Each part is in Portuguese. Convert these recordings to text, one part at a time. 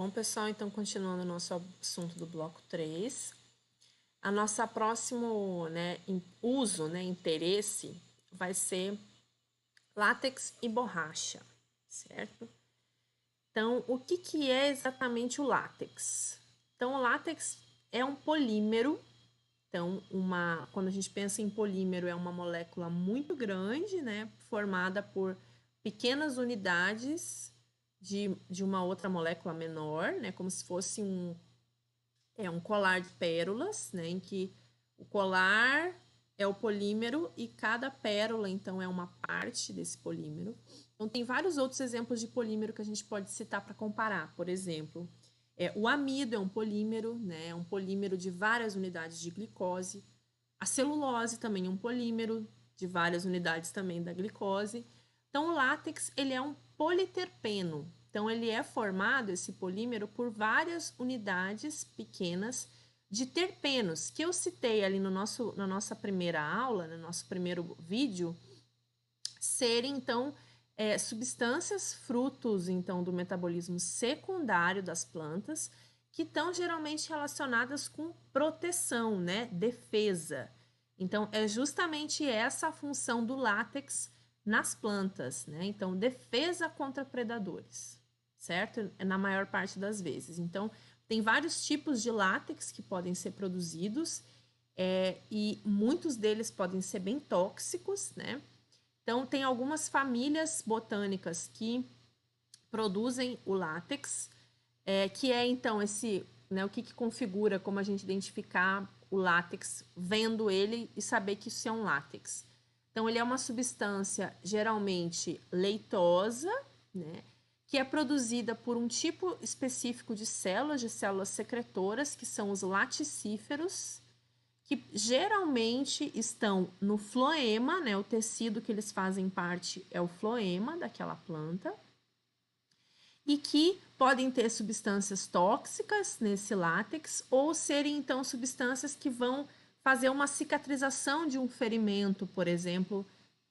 Bom, pessoal, então continuando o nosso assunto do bloco 3, a nossa próximo, uso, interesse vai ser látex e borracha, certo? Então, o que é exatamente o látex? Então, o látex é um polímero. Então, quando a gente pensa em polímero, é uma molécula muito grande, né, formada por pequenas unidades de uma outra molécula menor, né, como se fosse um colar de pérolas, né, em que o colar é o polímero e cada pérola, então, é uma parte desse polímero. Então, tem vários outros exemplos de polímero que a gente pode citar para comparar. Por exemplo, o amido é um polímero, né, é um polímero de várias unidades de glicose. A celulose também é um polímero de várias unidades também da glicose. Então, o látex, ele é um politerpeno. Então, ele é formado, esse polímero, por várias unidades pequenas de terpenos, que eu citei ali na nossa primeira aula, no nosso primeiro vídeo, serem, então, substâncias frutos, então, do metabolismo secundário das plantas, que estão geralmente relacionadas com proteção, né? Defesa. Então, é justamente essa a função do látex nas plantas, né? Então, defesa contra predadores, certo? Na maior parte das vezes. Então, tem vários tipos de látex que podem ser produzidos e muitos deles podem ser bem tóxicos, né? Então, tem algumas famílias botânicas que produzem o látex, que é, então, o que configura como a gente identificar o látex vendo ele e saber que isso é um látex. Então, ele é uma substância geralmente leitosa, né, que é produzida por um tipo específico de células secretoras, que são os laticíferos, que geralmente estão no floema, né, o tecido que eles fazem parte é o floema daquela planta, e que podem ter substâncias tóxicas nesse látex ou serem, então, substâncias que vão fazer uma cicatrização de um ferimento, por exemplo,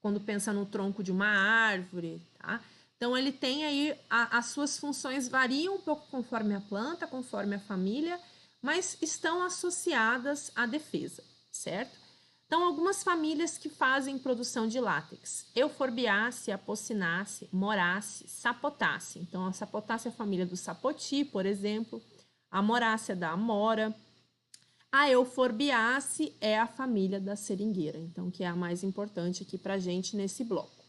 quando pensa no tronco de uma árvore, tá? Então, ele tem aí, as suas funções variam um pouco conforme a planta, conforme a família, mas estão associadas à defesa, certo? Então, algumas famílias que fazem produção de látex: Euphorbiaceae, Apocynaceae, Moraceae, Sapotaceae. Então, a Sapotaceae é a família do sapoti, por exemplo. A Moraceae é da amora. A Euphorbiaceae é a família da seringueira, então, que é a mais importante aqui para a gente nesse bloco.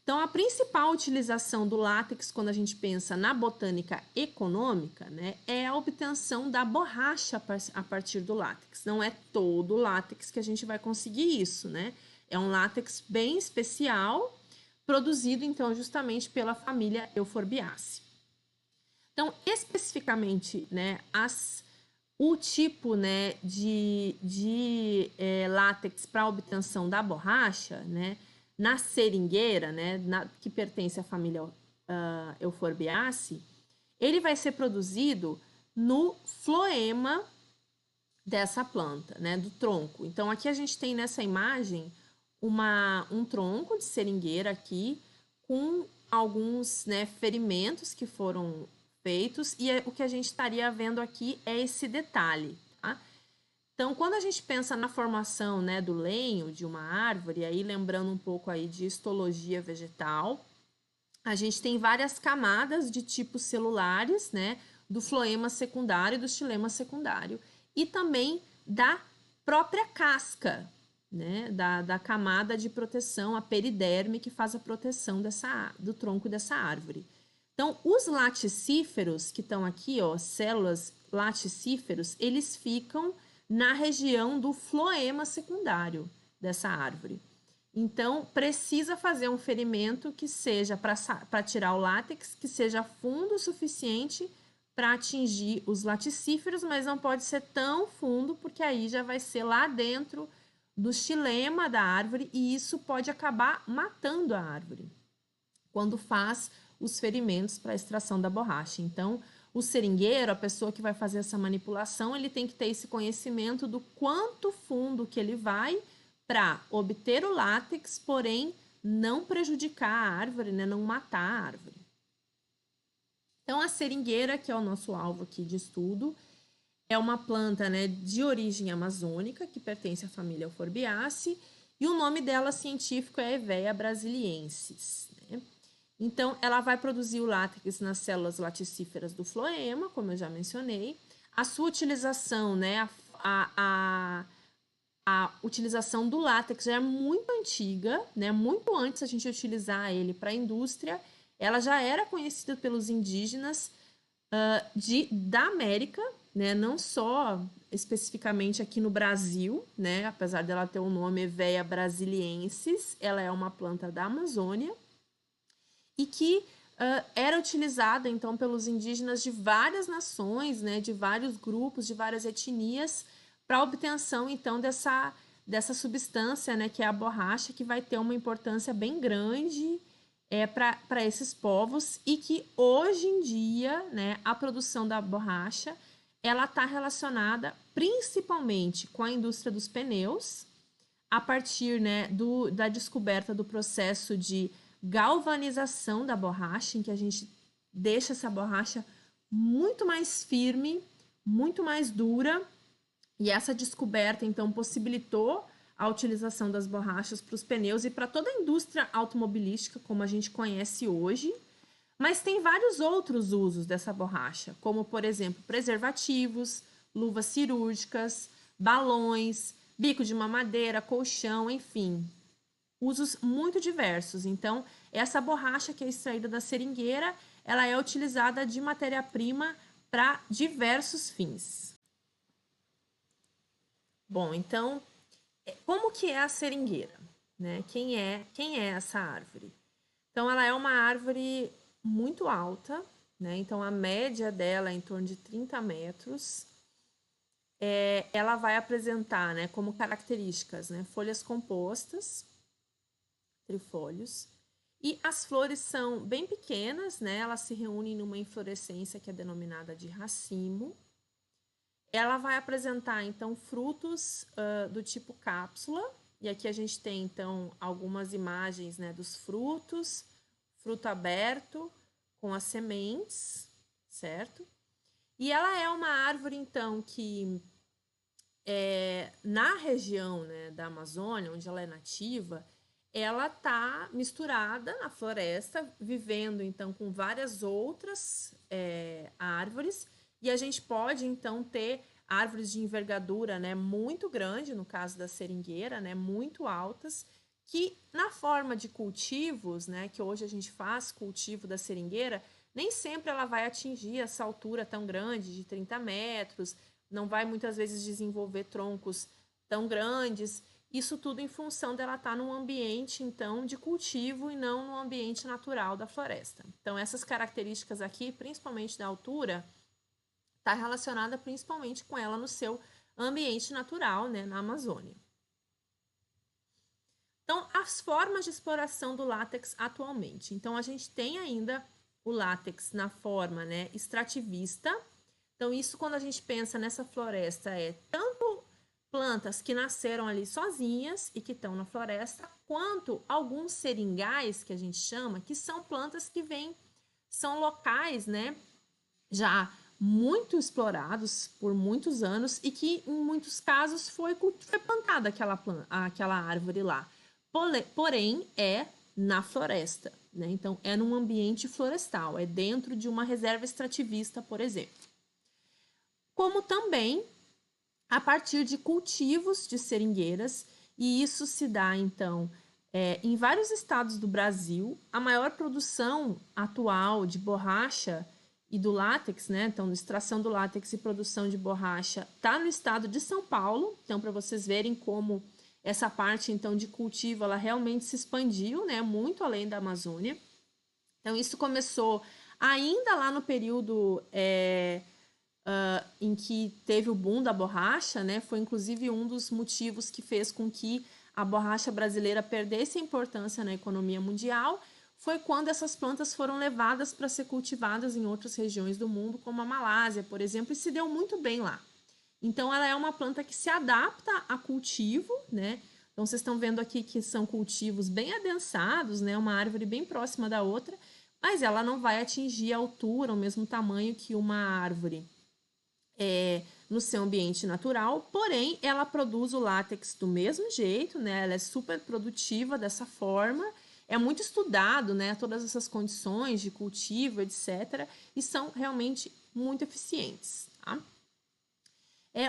Então, a principal utilização do látex, quando a gente pensa na botânica econômica, né, é a obtenção da borracha a partir do látex. Não é todo o látex que a gente vai conseguir isso, né? É um látex bem especial, produzido, então, justamente pela família Euphorbiaceae. Então, especificamente, né, o tipo, né, de látex para obtenção da borracha, né, na seringueira, né, que pertence à família Euphorbiaceae, ele vai ser produzido no floema dessa planta, né, do tronco. Então, aqui a gente tem nessa imagem um tronco de seringueira aqui com alguns, né, ferimentos que foram feitos, e o que a gente estaria vendo aqui é esse detalhe, tá? Então, quando a gente pensa na formação, né, do lenho de uma árvore, aí lembrando um pouco aí de histologia vegetal, a gente tem várias camadas de tipos celulares, né, do floema secundário e do xilema secundário, e também da própria casca, né, da camada de proteção, a periderme, que faz a proteção do tronco dessa árvore. Então, os laticíferos, que estão aqui, ó, células laticíferos, eles ficam na região do floema secundário dessa árvore. Então, precisa fazer um ferimento que seja para tirar o látex, que seja fundo o suficiente para atingir os laticíferos, mas não pode ser tão fundo, porque aí já vai ser lá dentro do xilema da árvore e isso pode acabar matando a árvore quando faz os ferimentos para a extração da borracha. Então, o seringueiro, a pessoa que vai fazer essa manipulação, ele tem que ter esse conhecimento do quanto fundo que ele vai para obter o látex, porém não prejudicar a árvore, né? Não matar a árvore. Então, a seringueira, que é o nosso alvo aqui de estudo, é uma planta, né, de origem amazônica, que pertence à família Euphorbiaceae, e o nome dela científico é Hevea brasiliensis, né? Então, ela vai produzir o látex nas células laticíferas do floema, como eu já mencionei. A sua utilização, né, a utilização do látex já é muito antiga, né? Muito antes a gente utilizar ele para a indústria, ela já era conhecida pelos indígenas da América, né? Não só especificamente aqui no Brasil, né? Apesar dela ter o nome Hevea brasiliensis, ela é uma planta da Amazônia e que era utilizada então pelos indígenas de várias nações, né? De vários grupos, de várias etnias, para a obtenção então dessa substância, né? Que é a borracha, que vai ter uma importância bem grande para esses povos e que hoje em dia, né, a produção da borracha ela está relacionada principalmente com a indústria dos pneus, a partir, né, da descoberta do processo de galvanização da borracha, em que a gente deixa essa borracha muito mais firme, muito mais dura, e essa descoberta então possibilitou a utilização das borrachas para os pneus e para toda a indústria automobilística, como a gente conhece hoje. Mas tem vários outros usos dessa borracha, como, por exemplo, preservativos, luvas cirúrgicas, balões, bico de mamadeira, colchão, enfim, usos muito diversos. Então, essa borracha que é extraída da seringueira, ela é utilizada de matéria-prima para diversos fins. Bom, então, como que é a seringueira? Né? Quem é essa árvore? Então, ela é uma árvore muito alta, né? Então, a média dela é em torno de 30 metros. Ela vai apresentar, né, como características, né, folhas compostas, trifólios, e as flores são bem pequenas, né? Elas se reúnem numa inflorescência que é denominada de racimo. Ela vai apresentar, então, frutos do tipo cápsula. E aqui a gente tem, então, algumas imagens, né, dos frutos, fruto aberto com as sementes, certo? E ela é uma árvore, então, que na região, né, da Amazônia, onde ela é nativa, ela está misturada na floresta, vivendo, então, com várias outras árvores. E a gente pode, então, ter árvores de envergadura, né, muito grande, no caso da seringueira, né, muito altas, que na forma de cultivos, né, que hoje a gente faz cultivo da seringueira, nem sempre ela vai atingir essa altura tão grande, de 30 metros, não vai muitas vezes desenvolver troncos tão grandes. Isso tudo em função dela estar num ambiente, então, de cultivo e não no ambiente natural da floresta. Então, essas características aqui, principalmente da altura, está relacionada principalmente com ela no seu ambiente natural, né, na Amazônia. Então, as formas de exploração do látex atualmente. Então, a gente tem ainda o látex na forma, né, extrativista. Então, isso quando a gente pensa nessa floresta é tanto plantas que nasceram ali sozinhas e que estão na floresta, quanto alguns seringais, que a gente chama, que são plantas que são locais, né, já muito explorados por muitos anos e que, em muitos casos, foi plantada aquela árvore lá. Porém, é na floresta, né? Então, é num ambiente florestal, é dentro de uma reserva extrativista, por exemplo. Como também a partir de cultivos de seringueiras, e isso se dá, então, em vários estados do Brasil. A maior produção atual de borracha e do látex, né? Então, extração do látex e produção de borracha está no estado de São Paulo. Então, para vocês verem como essa parte, então, de cultivo, ela realmente se expandiu, né? Muito além da Amazônia. Então, isso começou ainda lá no período em que teve o boom da borracha, né? Foi, inclusive, um dos motivos que fez com que a borracha brasileira perdesse a importância na economia mundial. Foi quando essas plantas foram levadas para ser cultivadas em outras regiões do mundo, como a Malásia, por exemplo, e se deu muito bem lá. Então, ela é uma planta que se adapta a cultivo, né? Então, vocês estão vendo aqui que são cultivos bem adensados, né? Uma árvore bem próxima da outra, mas ela não vai atingir a altura, o mesmo tamanho que uma árvore no seu ambiente natural, porém ela produz o látex do mesmo jeito, né? Ela é super produtiva dessa forma, é muito estudado, né? Todas essas condições de cultivo, etc. E são realmente muito eficientes, tá?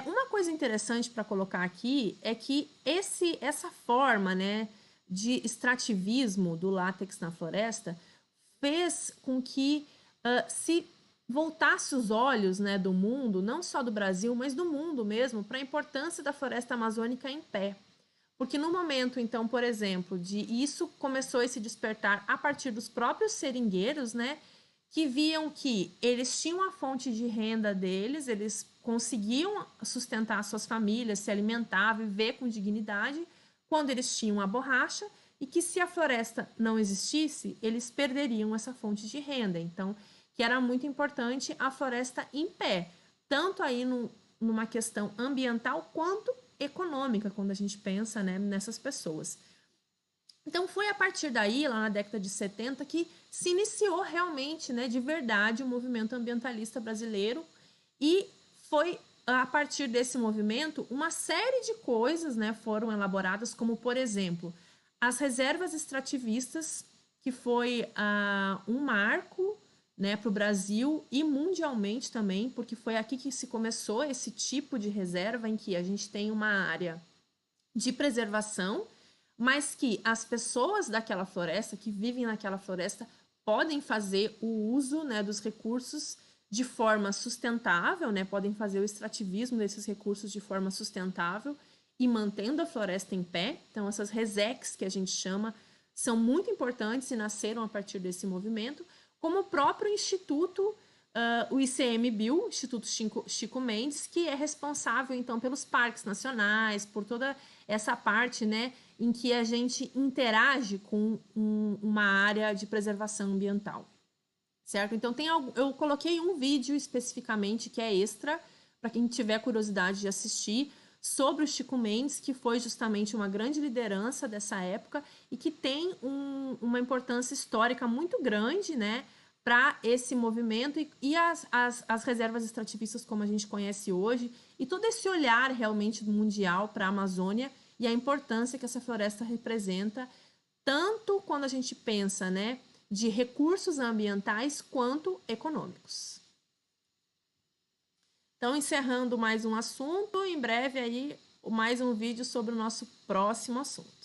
Uma coisa interessante para colocar aqui é que essa forma, né, de extrativismo do látex na floresta fez com que se voltasse os olhos, né, do mundo, não só do Brasil, mas do mundo mesmo, para a importância da floresta amazônica em pé. Porque no momento, então, por exemplo, de isso começou a se despertar a partir dos próprios seringueiros, né, que viam que eles tinham a fonte de renda deles, eles conseguiam sustentar suas famílias, se alimentar, viver com dignidade, quando eles tinham a borracha, e que se a floresta não existisse, eles perderiam essa fonte de renda. Então, que era muito importante a floresta em pé, tanto aí numa questão ambiental quanto econômica, quando a gente pensa, né, nessas pessoas. Então, foi a partir daí, lá na década de 70, que se iniciou realmente, né, de verdade, o movimento ambientalista brasileiro, e foi a partir desse movimento uma série de coisas, né, foram elaboradas, como, por exemplo, as reservas extrativistas, que foi um marco, né, para o Brasil e mundialmente também, porque foi aqui que se começou esse tipo de reserva em que a gente tem uma área de preservação, mas que as pessoas daquela floresta, que vivem naquela floresta, podem fazer o uso, né, dos recursos de forma sustentável, né, podem fazer o extrativismo desses recursos de forma sustentável e mantendo a floresta em pé. Então, essas RESECs, que a gente chama, são muito importantes e nasceram a partir desse movimento, como o próprio Instituto, o ICMBio, Instituto Chico Mendes, que é responsável, então, pelos parques nacionais, por toda essa parte, né, em que a gente interage com uma área de preservação ambiental, certo? Então, eu coloquei um vídeo especificamente que é extra, para quem tiver curiosidade de assistir, sobre o Chico Mendes, que foi justamente uma grande liderança dessa época e que tem uma importância histórica muito grande, né, para esse movimento e as reservas extrativistas como a gente conhece hoje, e todo esse olhar realmente mundial para a Amazônia e a importância que essa floresta representa, tanto quando a gente pensa, né, de recursos ambientais quanto econômicos. Então, encerrando mais um assunto, em breve aí mais um vídeo sobre o nosso próximo assunto.